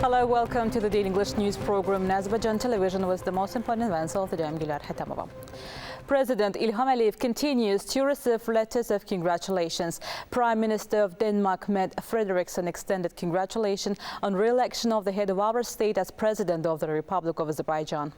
Hello, welcome to the Daily English News program. Azərbaycan Televiziya with the most important events of the day. President İlham continues to receive letters of congratulations. Prime Minister of Denmark, Mette Frederiksen, extended congratulations on re-election of the head of our state as President of the Republic of Azerbaijan.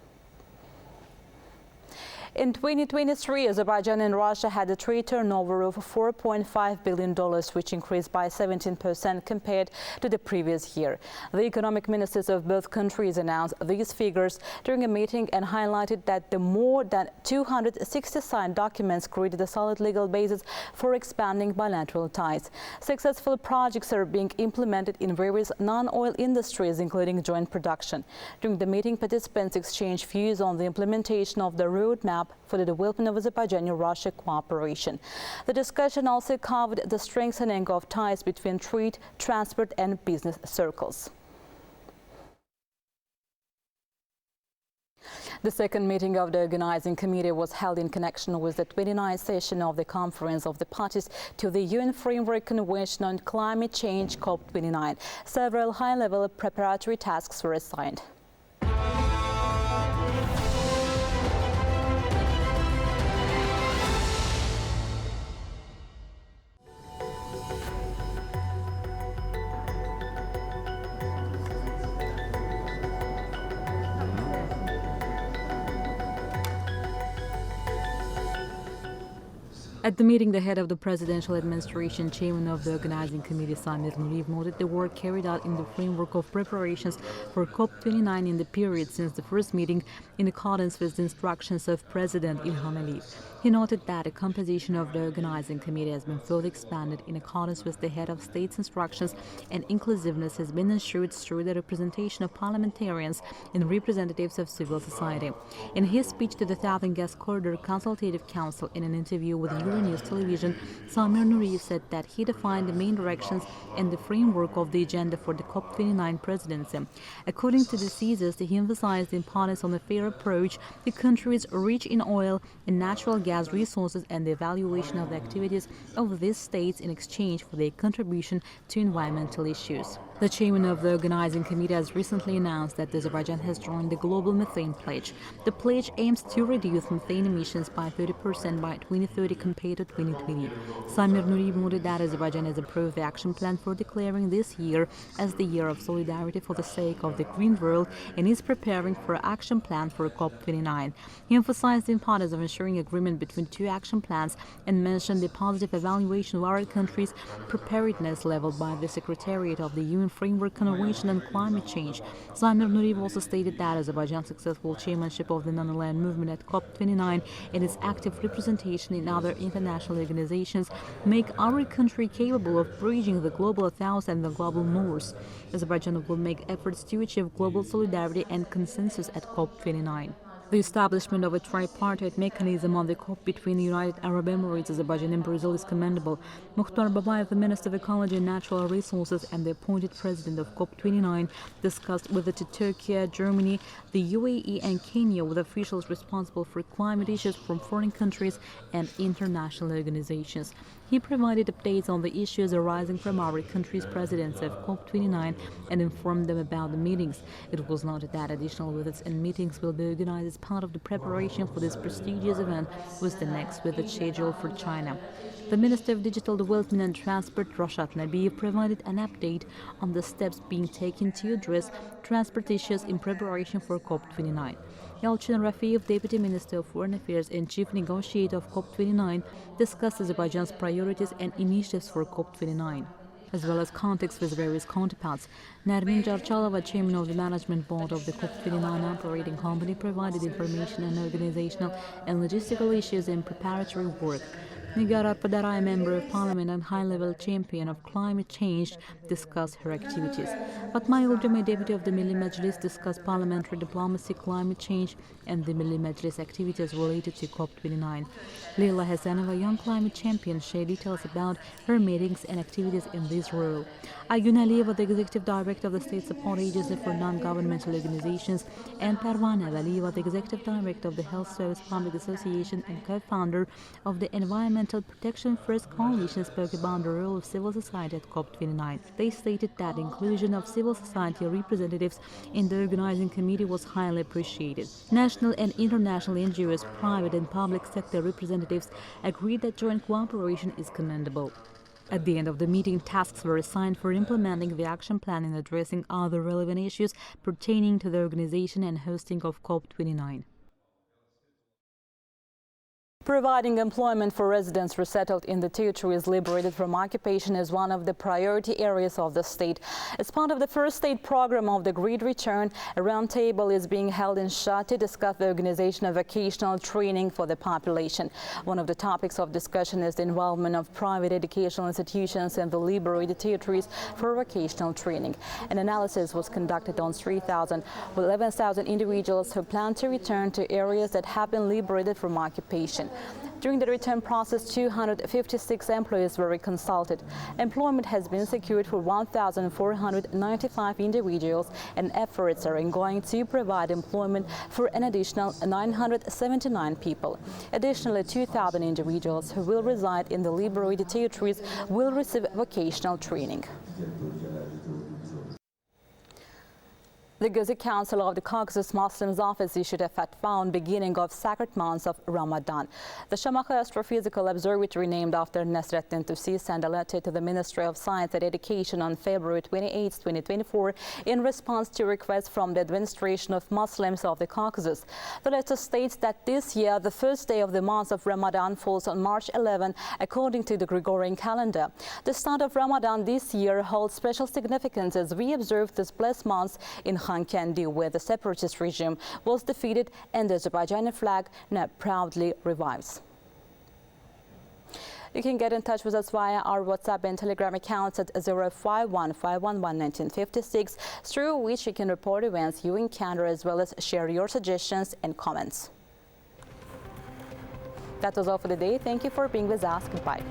In 2023, Azerbaijan and Russia had a trade turnover of $4.5 billion, which increased by 17% compared to the previous year. The economic ministers of both countries announced these figures during a meeting and highlighted that the more than 260 signed documents created a solid legal basis for expanding bilateral ties. Successful projects are being implemented in various non-oil industries, including joint production. During the meeting, participants exchanged views on the implementation of the roadmap for the development of Azerbaijan-Russia cooperation. The discussion also covered the strengthening of ties between trade, transport and business circles. The second meeting of the organizing committee was held in connection with the 29th session of the Conference of the Parties to the UN Framework Convention on Climate Change, COP29. Several high-level preparatory tasks were assigned. At the meeting, the head of the presidential administration, chairman of the organizing committee, Samir Nuriyev, noted the work carried out in the framework of preparations for COP29 in the period since the first meeting in accordance with the instructions of President Ilham. He noted that the composition of the organizing committee has been further expanded in accordance with the head of state's instructions, and inclusiveness has been ensured through the representation of parliamentarians and representatives of civil society. In his speech to the Southern Gas Corridor Consultative Council in an interview with News Television, Samir Nuriyev said that he defined the main directions and the framework of the agenda for the COP29 presidency. According to the CSIS, he emphasized the importance on a fair approach, the countries rich in oil and natural gas resources, and the evaluation of the activities of these states in exchange for their contribution to environmental issues. The chairman of the organizing committee has recently announced that Azerbaijan has joined the Global Methane Pledge. The pledge aims to reduce methane emissions by 30% by 2030 compared to 2020. Samir Nuriyev noted that Azerbaijan has approved the action plan for declaring this year as the year of solidarity for the sake of the green world and is preparing for an action plan for COP29. He emphasized the importance of ensuring agreement between two action plans and mentioned the positive evaluation of our country's preparedness level by the Secretariat of the UN Framework Convention on Climate Change. Samir Nuriyev also stated that Azerbaijan's successful chairmanship of the non-aligned movement at COP29 and its active representation in other international organizations make our country capable of bridging the global south and the global north. Azerbaijan will make efforts to achieve global solidarity and consensus at COP29. The establishment of a tripartite mechanism on the COP between the United Arab Emirates, Azerbaijan and Brazil is commendable. Mukhtar Babayev, the Minister of Ecology and Natural Resources and the appointed President of COP29, discussed with Turkey, Germany, the UAE and Kenya with officials responsible for climate issues from foreign countries and international organizations. He provided updates on the issues arising from our country's presidency of COP29 and informed them about the meetings. It was noted that additional visits and meetings will be organized as part of the preparation for this prestigious event, with the next visit scheduled for China. The Minister of Digital Development and Transport, Rashad Nabiyev, provided an update on the steps being taken to address transport issues in preparation for COP29. Yalchin Rafiyev, Deputy Minister of Foreign Affairs and Chief Negotiator of COP29, discussed Azerbaijan's priorities and initiatives for COP29, as well as contacts with various counterparts. Nermin Jarchalova, Chairman of the Management Board of the COP29 operating company, provided information on organizational and logistical issues and preparatory work. Nigar Arpadara, a member of parliament and high-level champion of climate change, discussed her activities. Fatma Yıldırım, deputy of the Milli Meclis, discussed parliamentary diplomacy, climate change, and the Milli Meclis activities related to COP29. Leila Hasanova, young climate champion, shared details about her meetings and activities in this role. Aygün Aliyeva, the executive director of the State Support Agency for Non-Governmental Organizations, and Parvana Valiyeva, the executive director of the Health Service Public Association and co-founder of the Environmental Protection First Coalition, spoke about the role of civil society at COP29. They stated that inclusion of civil society representatives in the organizing committee was highly appreciated. National and international NGOs, private and public sector representatives agreed that joint cooperation is commendable. At the end of the meeting, tasks were assigned for implementing the action plan and addressing other relevant issues pertaining to the organization and hosting of COP29. Providing employment for residents resettled in the territories liberated from occupation is one of the priority areas of the state. As part of the first state program of the Great Return, a roundtable is being held in Shah to discuss the organization of vocational training for the population. One of the topics of discussion is the involvement of private educational institutions in the liberated territories for vocational training. An analysis was conducted on 11,000 individuals who plan to return to areas that have been liberated from occupation. During the return process, 256 employees were consulted. Employment has been secured for 1,495 individuals, and efforts are ongoing to provide employment for an additional 979 people. Additionally, 2,000 individuals who will reside in the liberated territories will receive vocational training. The Gezi Council of the Caucasus Muslims Office issued a fatwa on beginning of sacred months of Ramadan. The Shamakha Astrophysical Observatory, named after Nasreddin Tusi, sent a letter to the Ministry of Science and Education on February 28, 2024, in response to requests from the administration of Muslims of the Caucasus. The letter states that this year, the first day of the month of Ramadan falls on March 11, according to the Gregorian calendar. The start of Ramadan this year holds special significance as we observe this blessed month in Kandi, where the separatist regime was defeated and the Azerbaijani flag now proudly revives. You can get in touch with us via our WhatsApp and Telegram accounts at 051-511-1956, through which you can report events you encounter as well as share your suggestions and comments. That was all for today. Thank you for being with us. Goodbye.